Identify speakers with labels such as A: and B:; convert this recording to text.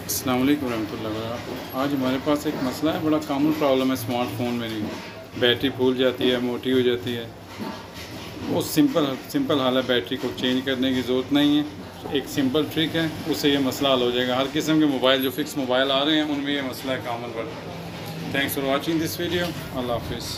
A: अस्सलाम वालेकुम रहमतुल्लाहि व बरकातुहू। आज हमारे पास एक मसला है, बड़ा कॉमन प्रॉब्लम है स्मार्टफोन मेरी। बैटरी फूल जाती है, मोटी हो जाती है। वो सिंपल हाल है, बैटरी को चेंज करने की ज़रूरत नहीं है। एक सिंपल ट्रिक है, उससे ये मसला हल हो जाएगा। हर किस्म के मोबाइल जो फिक्स मोबाइल आ रहे हैं उनमें ये मसला है कॉमन पर। Thanks for watching this video. अल्लाह हाफिज़।